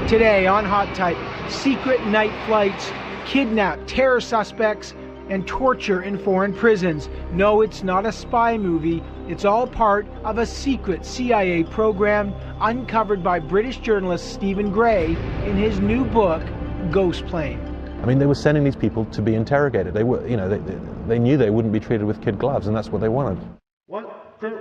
Today on Hot Type, secret night flights, kidnap, terror suspects, and torture in foreign prisons. No, it's not a spy movie. It's all part of a secret CIA program uncovered by British journalist Stephen Gray in his new book, Ghost Plane. I mean, they were sending these people to be interrogated. They were, you know, they knew they wouldn't be treated with kid gloves, and that's what they wanted. 1, 2.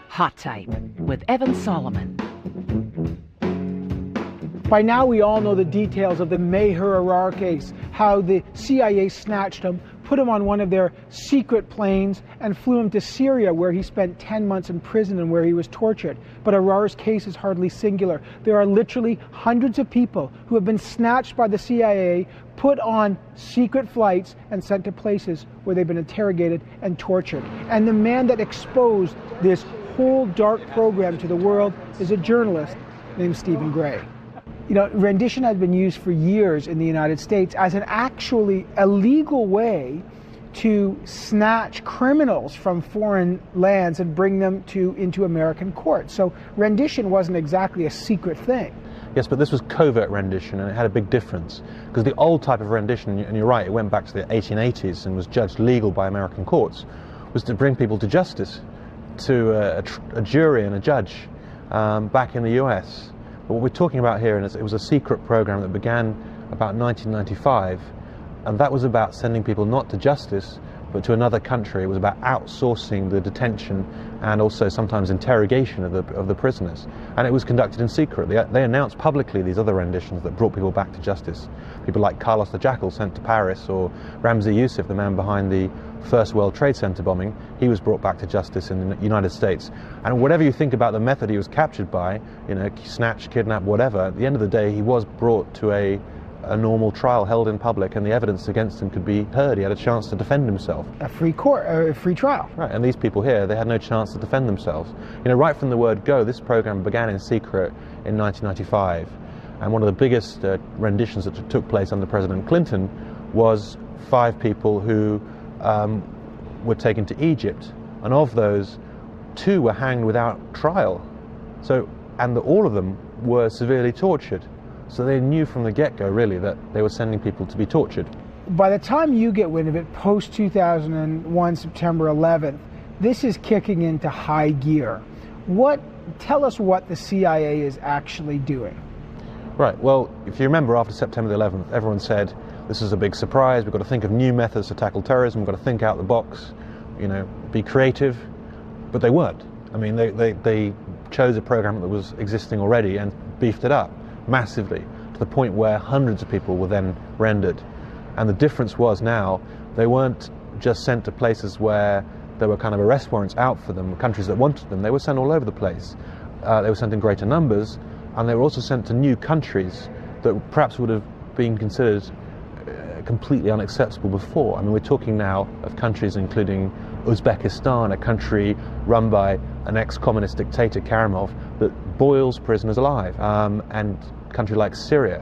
Hot Type with Evan Solomon. By now we all know the details of the Meher Arar case, how the CIA snatched him, put him on one of their secret planes, and flew him to Syria, where he spent 10 months in prison and where he was tortured. But Arar's case is hardly singular. There are literally hundreds of people who have been snatched by the CIA, put on secret flights, and sent to places where they've been interrogated and tortured. And the man that exposed this whole dark program to the world is a journalist named Stephen Gray. You know, rendition has been used for years in the United States as an actually illegal way to snatch criminals from foreign lands and bring them into American courts. So rendition wasn't exactly a secret thing. Yes, but this was covert rendition, and it had a big difference. Because the old type of rendition, and you're right, it went back to the 1880s and was judged legal by American courts, was to bring people to justice, to a jury and a judge back in the US. But what we're talking about here is it was a secret program that began about 1995, and that was about sending people not to justice but to another country. It was about outsourcing the detention and also sometimes interrogation of the prisoners. And it was conducted in secret. They announced publicly these other renditions that brought people back to justice. People like Carlos the Jackal sent to Paris, or Ramzi Youssef, the man behind the first World Trade Center bombing, he was brought back to justice in the United States. And whatever you think about the method he was captured by, you know, snatched, kidnapped, whatever, at the end of the day he was brought to a normal trial held in public, and the evidence against him could be heard. He had a chance to defend himself. A free court, a free trial. Right, and these people here, they had no chance to defend themselves. You know, right from the word go, this program began in secret in 1995, and one of the biggest renditions that took place under President Clinton was 5 people who were taken to Egypt, and of those, 2 were hanged without trial. So, and all of them were severely tortured. So they knew from the get-go, really, that they were sending people to be tortured. By the time you get wind of it, post-2001, September 11th, this is kicking into high gear. Tell us what the CIA is actually doing. Right, well, if you remember, after September the 11th, everyone said, this is a big surprise, we've got to think of new methods to tackle terrorism, we've got to think out the box, you know, be creative. But they weren't. I mean, they chose a program that was existing already and beefed it up massively, to the point where hundreds of people were then rendered. And the difference was now, they weren't just sent to places where there were kind of arrest warrants out for them, countries that wanted them. They were sent all over the place. They were sent in greater numbers, and they were also sent to new countries that perhaps would have been considered completely unacceptable before. I mean, we're talking now of countries including Uzbekistan, a country run by an ex-communist dictator, Karimov, that boils prisoners alive, and a country like Syria,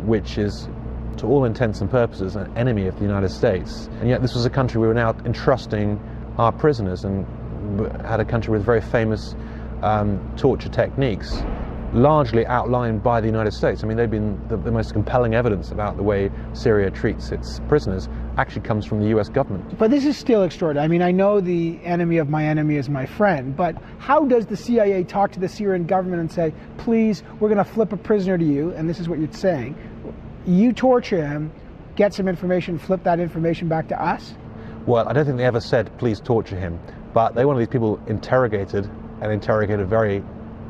which is, to all intents and purposes, an enemy of the United States. And yet this was a country we were now entrusting our prisoners, and had a country with very famous torture techniques, largely outlined by the United States. I mean, they've been the most compelling evidence about the way Syria treats its prisoners actually comes from the US government. But this is still extraordinary. I mean, I know the enemy of my enemy is my friend, but how does the CIA talk to the Syrian government and say, please, we're going to flip a prisoner to you, and this is what you're saying, you torture him, get some information, flip that information back to us? Well, I don't think they ever said, please torture him, but they wanted these people interrogated, and interrogated very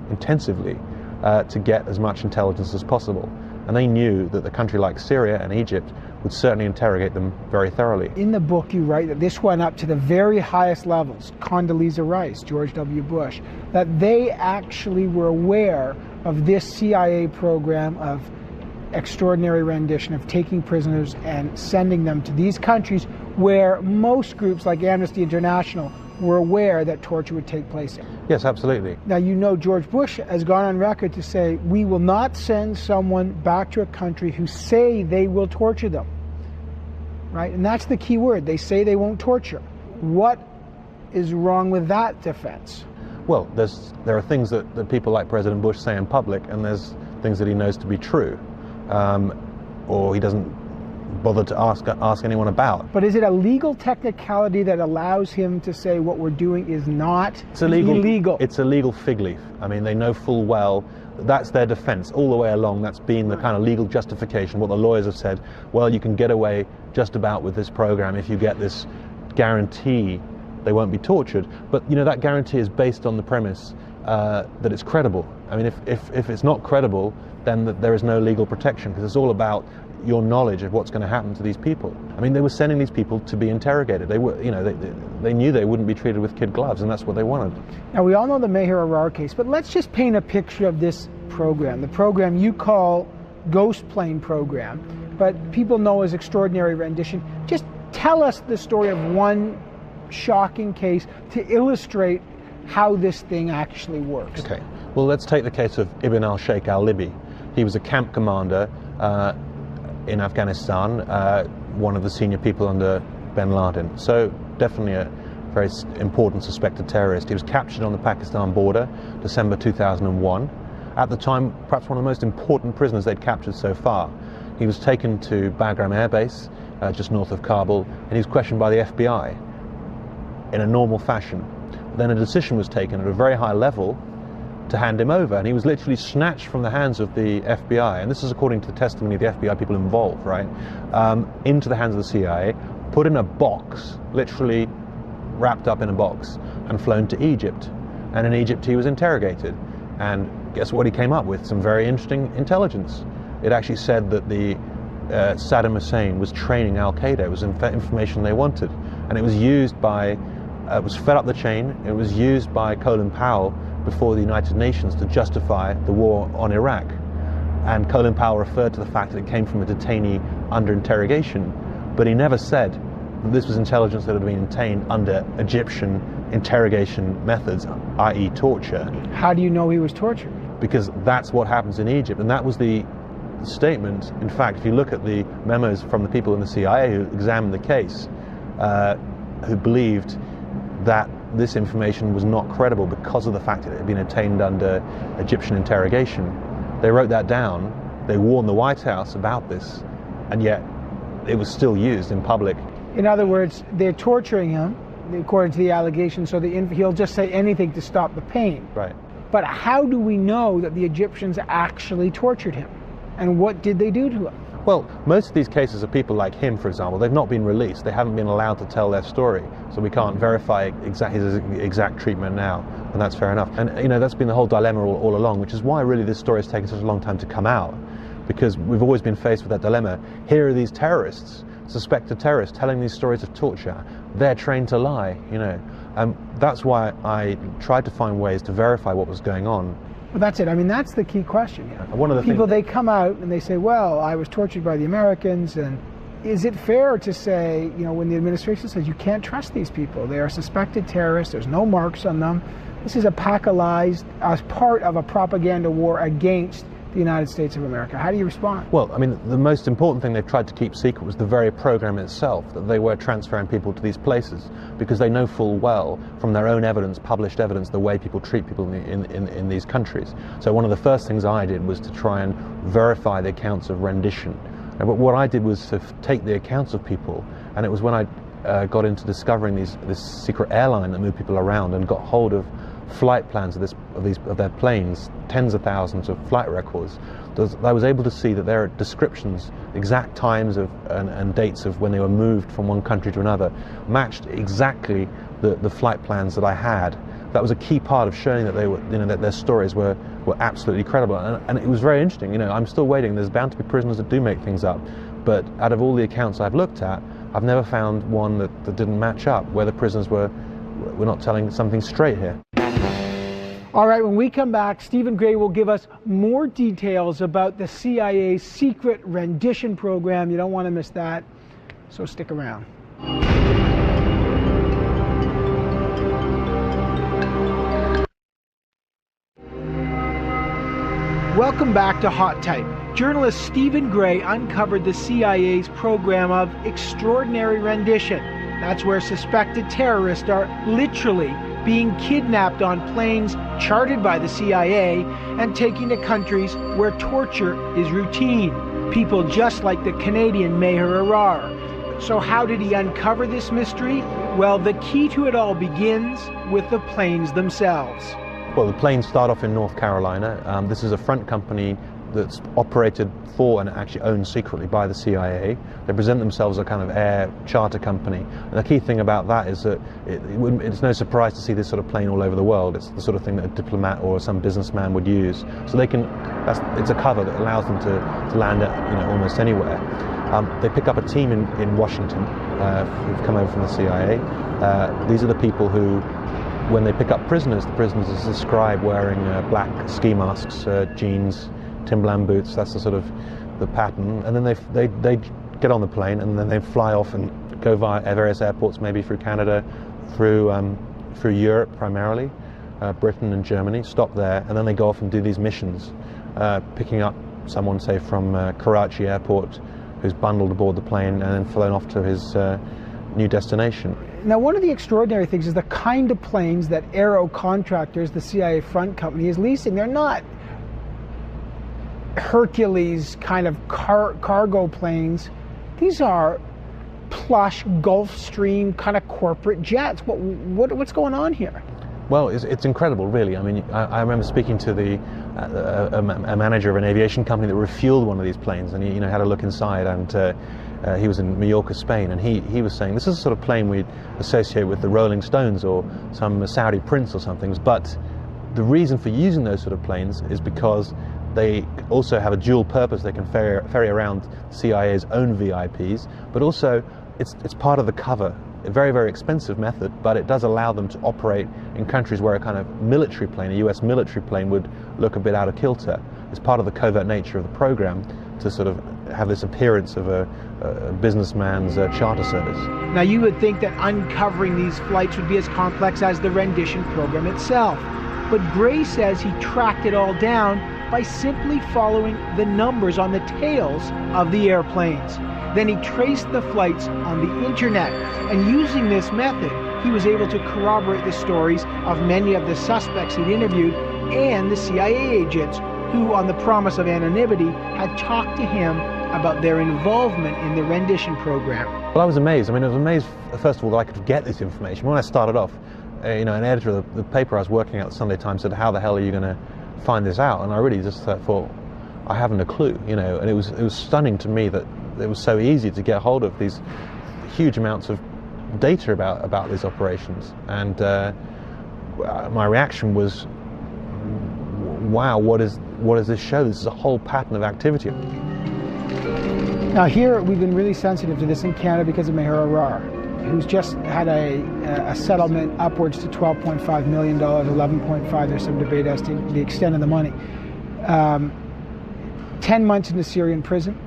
intensively, to get as much intelligence as possible. And they knew that a country like Syria and Egypt would certainly interrogate them very thoroughly. In the book you write that this went up to the very highest levels, Condoleezza Rice, George W. Bush, that they actually were aware of this CIA program of extraordinary rendition, of taking prisoners and sending them to these countries where most groups like Amnesty International were aware that torture would take place. Yes, absolutely. Now, you know George Bush has gone on record to say, we will not send someone back to a country who say they will torture them. Right? And that's the key word. They say they won't torture. What is wrong with that defense? Well, there are things that people like President Bush say in public, and there's things that he knows to be true, or he doesn't bother to ask anyone about. But is it a legal technicality that allows him to say what we're doing is not illegal? It's a legal fig leaf. I mean, they know full well that's their defense all the way along. That's been the kind of legal justification. What the lawyers have said, well, you can get away just about with this program if you get this guarantee they won't be tortured. But, you know, that guarantee is based on the premise that it's credible. I mean, if it's not credible, then there is no legal protection, because it's all about your knowledge of what's going to happen to these people. I mean, they were sending these people to be interrogated. They were, you know, they knew they wouldn't be treated with kid gloves, and that's what they wanted. Now, we all know the Meher Arar case, but let's just paint a picture of this program, the program you call Ghost Plane Program, but people know as Extraordinary Rendition. Just tell us the story of one shocking case to illustrate how this thing actually works. Okay. Well, let's take the case of Ibn al-Sheikh al-Libi. He was a camp commander in Afghanistan, one of the senior people under bin Laden. So definitely a very important suspected terrorist. He was captured on the Pakistan border, December 2001. At the time, perhaps one of the most important prisoners they'd captured so far. He was taken to Bagram Air Base, just north of Kabul, and he was questioned by the FBI in a normal fashion. Then a decision was taken at a very high level to hand him over, and he was literally snatched from the hands of the FBI, and this is according to the testimony of the FBI people involved, right, into the hands of the CIA, put in a box, literally wrapped up in a box, and flown to Egypt. And in Egypt he was interrogated, and guess what he came up with? Some very interesting intelligence. It actually said that the Saddam Hussein was training Al-Qaeda. It was information they wanted, and it was used by, it was fed up the chain, it was used by Colin Powell before the United Nations to justify the war on Iraq. And Colin Powell referred to the fact that it came from a detainee under interrogation, but he never said that this was intelligence that had been obtained under Egyptian interrogation methods, i.e. torture. How do you know he was tortured? Because that's what happens in Egypt, and that was the statement. In fact, if you look at the memos from the people in the CIA who examined the case, who believed that this information was not credible because of the fact that it had been obtained under Egyptian interrogation. They wrote that down, they warned the White House about this, and yet it was still used in public. In other words, they're torturing him, according to the allegation, so he'll just say anything to stop the pain. Right. But how do we know that the Egyptians actually tortured him? And what did they do to him? Well, most of these cases of people like him, for example, they've not been released. They haven't been allowed to tell their story, so we can't verify his exact treatment now, and that's fair enough. And you know, that's been the whole dilemma all along, which is why really this story has taken such a long time to come out, because we've always been faced with that dilemma. Here are these terrorists, suspected terrorists, telling these stories of torture. They're trained to lie, you know. That's why I tried to find ways to verify what was going on. Well, that's it. I mean, that's the key question here. One of the people, they come out and they say, well, I was tortured by the Americans, and is it fair to say, you know, when the administration says you can't trust these people, they are suspected terrorists, there's no marks on them, this is a pack of lies as part of a propaganda war against the United States of America. How do you respond? Well, I mean, the most important thing they've tried to keep secret was the very program itself, that they were transferring people to these places, because they know full well from their own evidence, published evidence, the way people treat people in these countries. So one of the first things I did was to try and verify the accounts of rendition. But what I did was to take the accounts of people, and it was when I got into discovering this secret airline that moved people around and got hold of flight plans of their planes, tens of thousands of flight records. I was able to see that there are descriptions, exact times and dates of when they were moved from one country to another, matched exactly the flight plans that I had. That was a key part of showing that they were, you know, that their stories were absolutely credible. And it was very interesting. You know, I'm still waiting. There's bound to be prisoners that do make things up, but out of all the accounts I've looked at, I've never found one that didn't match up, where the prisoners were not telling something straight here. All right, when we come back, Stephen Gray will give us more details about the CIA's secret rendition program. You don't want to miss that, so stick around. Welcome back to Hot Type. Journalist Stephen Gray uncovered the CIA's program of extraordinary rendition. That's where suspected terrorists are literally being kidnapped on planes chartered by the CIA and taken to countries where torture is routine. People just like the Canadian Meher Arar. So how did he uncover this mystery? Well, the key to it all begins with the planes themselves. Well, the planes start off in North Carolina. This is a front company that's operated for and actually owned secretly by the CIA. They present themselves as a kind of air charter company. And the key thing about that is that it's no surprise to see this sort of plane all over the world. It's the sort of thing that a diplomat or some businessman would use. So they can, it's a cover that allows them to land at almost anywhere. They pick up a team in Washington who've come over from the CIA. These are the people who, when they pick up prisoners, the prisoners are described wearing black ski masks, jeans, Timberland boots. That's the sort of the pattern. And then they get on the plane and then they fly off and go via various airports, maybe through Canada, through Europe primarily, Britain and Germany, stop there, and then they go off and do these missions, picking up someone, say, from Karachi airport, who's bundled aboard the plane and then flown off to his new destination. Now, one of the extraordinary things is the kind of planes that Aero Contractors, the CIA front company, is leasing. They're not Hercules kind of cargo planes. These are plush Gulfstream kind of corporate jets. What's going on here? Well, it's incredible, really. I mean, I remember speaking to a manager of an aviation company that refueled one of these planes, and he had a look inside, and he was in Mallorca, Spain, and he was saying this is the sort of plane we'd associate with the Rolling Stones or some Saudi prince or something. But the reason for using those sort of planes is because they also have a dual purpose. They can ferry around CIA's own VIPs, but also it's part of the cover. A very, very expensive method, but it does allow them to operate in countries where a kind of military plane, a US military plane, would look a bit out of kilter. It's part of the covert nature of the program to sort of have this appearance of a businessman's charter service. Now, you would think that uncovering these flights would be as complex as the rendition program itself. But Gray says he tracked it all down by simply following the numbers on the tails of the airplanes. Then he traced the flights on the internet, and using this method, he was able to corroborate the stories of many of the suspects he'd interviewed and the CIA agents who, on the promise of anonymity, had talked to him about their involvement in the rendition program. Well, I was amazed. I mean, I was amazed, first of all, that I could get this information. When I started off, an editor of the paper I was working at, the Sunday Times, said, "How the hell are you going to find this out?" And I really just thought, I haven't a clue, and it was stunning to me that it was so easy to get hold of these huge amounts of data about these operations. And my reaction was, wow, what does this show? This is a whole pattern of activity. Now here, we've been really sensitive to this in Canada because of Meher Arar, who's just had a settlement upwards to $12.5 million, 11.5, there's some debate as to the extent of the money. 10 months in the Syrian prison.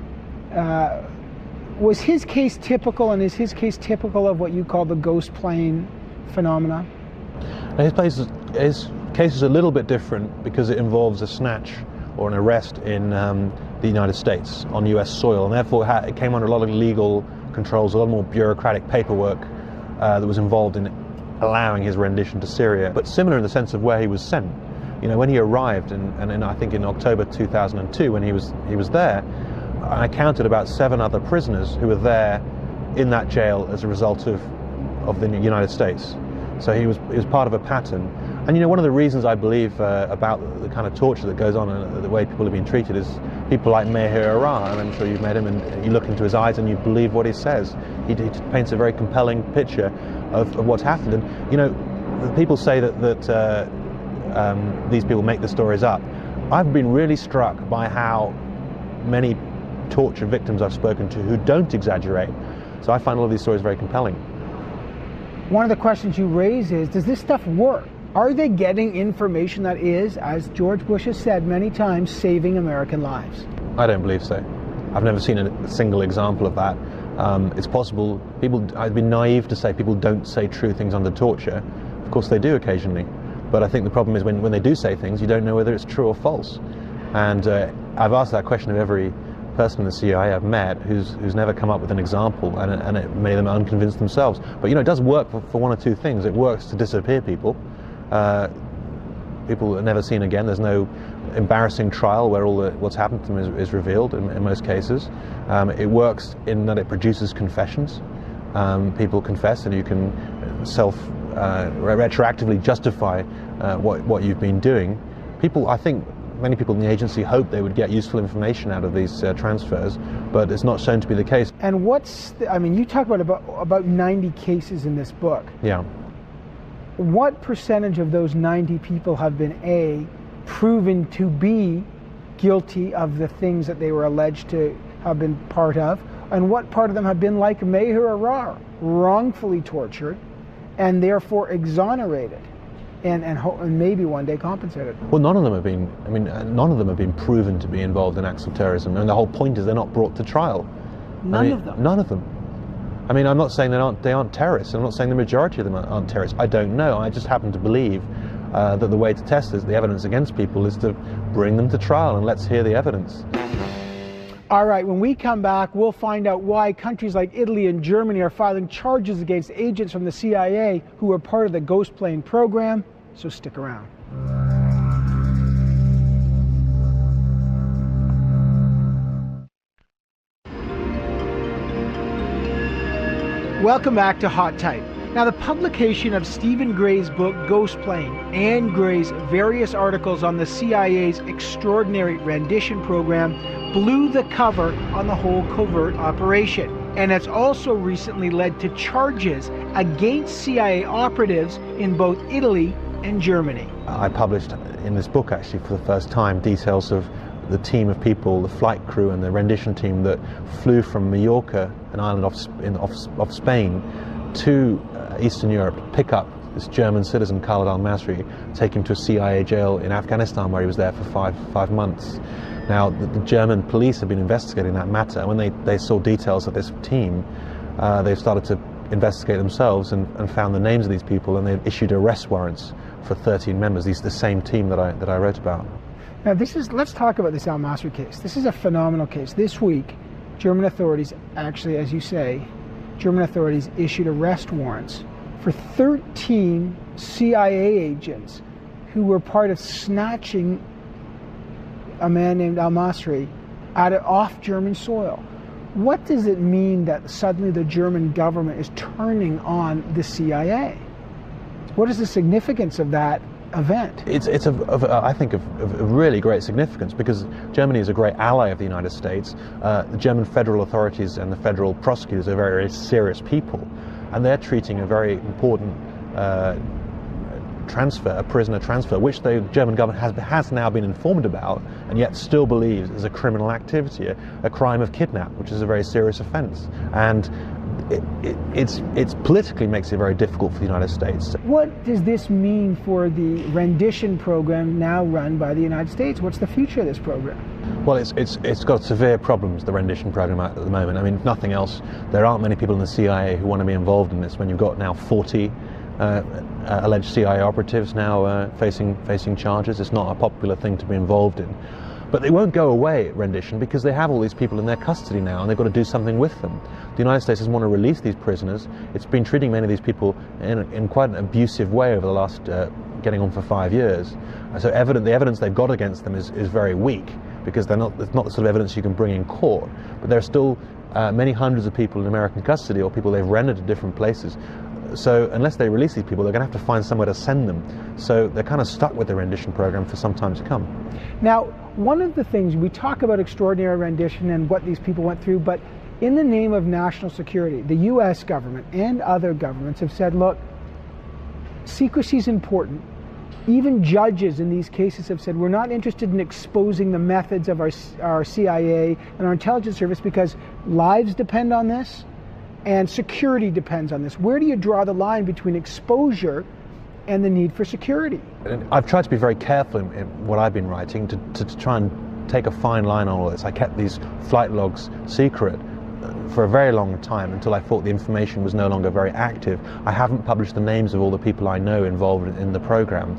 Was his case typical, and is his case typical of what you call the ghost plane phenomenon? His case is a little bit different because it involves a snatch or an arrest in the United States on US soil, and therefore it came under a lot of legal controls, a lot more bureaucratic paperwork that was involved in allowing his rendition to Syria. But similar in the sense of where he was sent. When he arrived, and I think in October 2002, when he was there, I counted about 7 other prisoners who were there in that jail as a result of the United States. So he was part of a pattern. And one of the reasons I believe about the kind of torture that goes on and the way people have been treated is people like Meher Arar, and I'm sure you've met him, and you look into his eyes and you believe what he says. He paints a very compelling picture of what's happened. And people say that these people make the stories up. I've been really struck by how many torture victims I've spoken to who don't exaggerate. So I find all of these stories very compelling. One of the questions you raise is, does this stuff work? Are they getting information that is, as George Bush has said many times, saving American lives? I don't believe so. I've never seen a single example of that. It's possible. I'd be naive to say people don't say true things under torture. Of course they do occasionally. But I think the problem is when they do say things, you don't know whether it's true or false. And I've asked that question of every person in the CIA I've met who's never come up with an example, and it made them unconvinced themselves. But it does work for one or two things. It works to disappear people. People are never seen again. There's no embarrassing trial where what's happened to them is revealed in most cases. It works in that it produces confessions. People confess, and you can retroactively justify what you've been doing. I think many people in the agency hope they would get useful information out of these transfers, but it's not shown to be the case. And you talk about 90 cases in this book. Yeah. What percentage of those 90 people have been proven to be guilty of the things that they were alleged to have been part of, and what part of them have been like Meher Arar, wrongfully tortured and therefore exonerated and maybe one day compensated? Well, none of them have been proven to be involved in acts of terrorism, and the whole point is they're not brought to trial. None of them? None of them. I'm not saying they aren't terrorists. I'm not saying the majority of them aren't terrorists. I don't know. I just happen to believe that the way to test the evidence against people is to bring them to trial, and let's hear the evidence. All right, when we come back, we'll find out why countries like Italy and Germany are filing charges against agents from the CIA who were part of the ghost plane program, so stick around. Welcome back to Hot Type. Now, the publication of Stephen Gray's book, Ghost Plane, and Gray's various articles on the CIA's extraordinary rendition program blew the cover on the whole covert operation. And it's also recently led to charges against CIA operatives in both Italy and Germany. I published in this book, actually, for the first time, details of the team of people, the flight crew and the rendition team that flew from Mallorca, an island off Spain, to Eastern Europe to pick up this German citizen, Khalid al-Masri, take him to a CIA jail in Afghanistan where he was there for five months. Now, the German police have been investigating that matter. When they saw details of this team, they've started to investigate themselves and found the names of these people, and they've issued arrest warrants for 13 members, the same team that I wrote about. Now, let's talk about this al-Masri case. This is a phenomenal case. This week, German authorities, actually, as you say, German authorities issued arrest warrants for 13 CIA agents who were part of snatching a man named al-Masri off German soil. What does it mean that suddenly the German government is turning on the CIA? What is the significance of that event? It's I think of really great significance, because Germany is a great ally of the United States. The German federal authorities and the federal prosecutors are very, very serious people, and they're treating a very important a prisoner transfer, which the German government has now been informed about, and yet still believes is a criminal activity, a crime of kidnap, which is a very serious offence. And it's politically makes it very difficult for the United States. What does this mean for the rendition program now run by the United States? What's the future of this program? Well, it's got severe problems, the rendition program at the moment. I mean, if nothing else, there aren't many people in the CIA who want to be involved in this. When you've got now 40 alleged CIA operatives now facing charges, it's not a popular thing to be involved in. But they won't go away at rendition, because they have all these people in their custody now, and they've got to do something with them. The United States doesn't want to release these prisoners. It's been treating many of these people in quite an abusive way over the last getting on for 5 years. So the evidence they've got against them is very weak, because it's not the sort of evidence you can bring in court. But there are still many hundreds of people in American custody, or people they've rendered to different places. So unless they release these people, they're going to have to find somewhere to send them. So they're kind of stuck with the rendition program for some time to come. Now, one of the things, we talk about extraordinary rendition and what these people went through, but in the name of national security, the U.S. government and other governments have said, look, secrecy is important. Even judges in these cases have said, we're not interested in exposing the methods of our CIA and our intelligence service, because lives depend on this and security depends on this. Where do you draw the line between exposure and the need for security? I've tried to be very careful in what I've been writing to try and take a fine line on all this. I kept these flight logs secret for a very long time, until I thought the information was no longer very active. I haven't published the names of all the people I know involved in the program.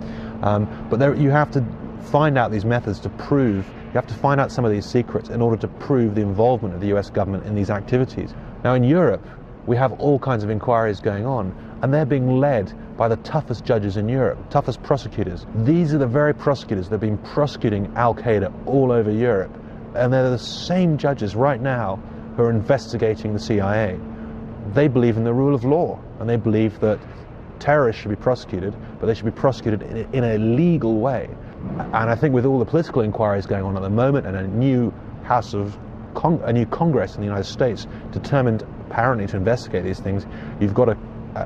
But you have to find out these methods to prove, you have to find out some of these secrets in order to prove the involvement of the US government in these activities. Now in Europe, we have all kinds of inquiries going on, and they're being led by the toughest judges in Europe, toughest prosecutors. These are the very prosecutors that have been prosecuting Al-Qaeda all over Europe, and they're the same judges right now who are investigating the CIA. They believe in the rule of law, and they believe that terrorists should be prosecuted, but they should be prosecuted in a legal way. And I think with all the political inquiries going on at the moment, and a new Congress in the United States determined apparently to investigate these things, you've got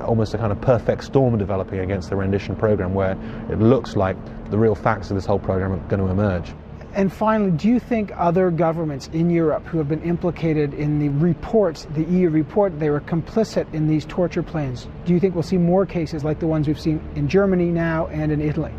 almost a kind of perfect storm developing against the rendition program, where it looks like the real facts of this whole program are going to emerge. And finally, do you think other governments in Europe who have been implicated in the reports, the EU report, they were complicit in these torture planes, do you think we'll see more cases like the ones we've seen in Germany now and in Italy?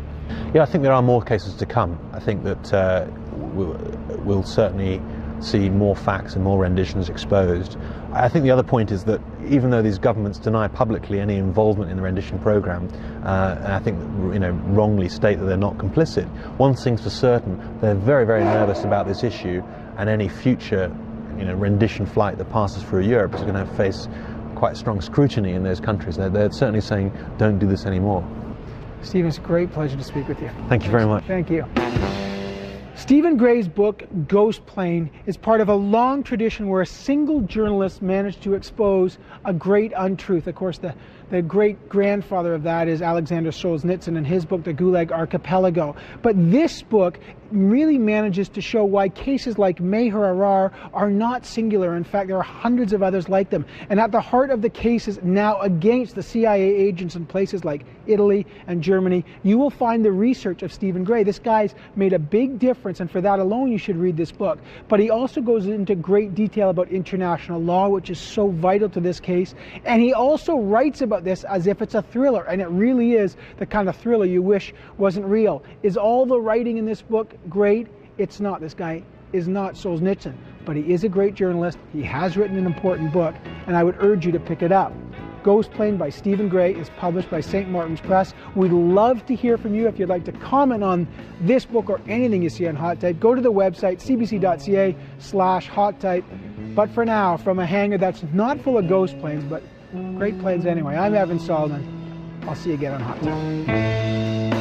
Yeah, I think there are more cases to come. I think that we'll certainly see more facts and more renditions exposed. I think the other point is that even though these governments deny publicly any involvement in the rendition program, and I think wrongly state that they're not complicit, one thing's for certain: they're very, very nervous about this issue, and any future rendition flight that passes through Europe is going to face quite strong scrutiny in those countries. They're certainly saying, don't do this anymore. Stephen, it's a great pleasure to speak with you. Thank you very much. Thank you. Stephen Gray's book, Ghost Plane, is part of a long tradition where a single journalist managed to expose a great untruth. Of course, the great-grandfather of that is Alexander Solzhenitsyn in his book, The Gulag Archipelago. But this book really manages to show why cases like Meher Arar are not singular. In fact, there are hundreds of others like them. And at the heart of the cases now against the CIA agents in places like Italy and Germany, you will find the research of Stephen Gray. This guy's made a big difference, and for that alone you should read this book. But he also goes into great detail about international law, which is so vital to this case. And he also writes about this as if it's a thriller, and it really is the kind of thriller you wish wasn't real. Is all the writing in this book great? It's not. This guy is not Solzhenitsyn, but he is a great journalist. He has written an important book, and I would urge you to pick it up. Ghost Plane by Stephen Gray is published by St. Martin's Press. We'd love to hear from you. If you'd like to comment on this book or anything you see on Hot Type, go to the website cbc.ca/hot type. But for now, from a hangar that's not full of ghost planes, but great planes anyway, I'm Evan Solomon. I'll see you again on Hot Type.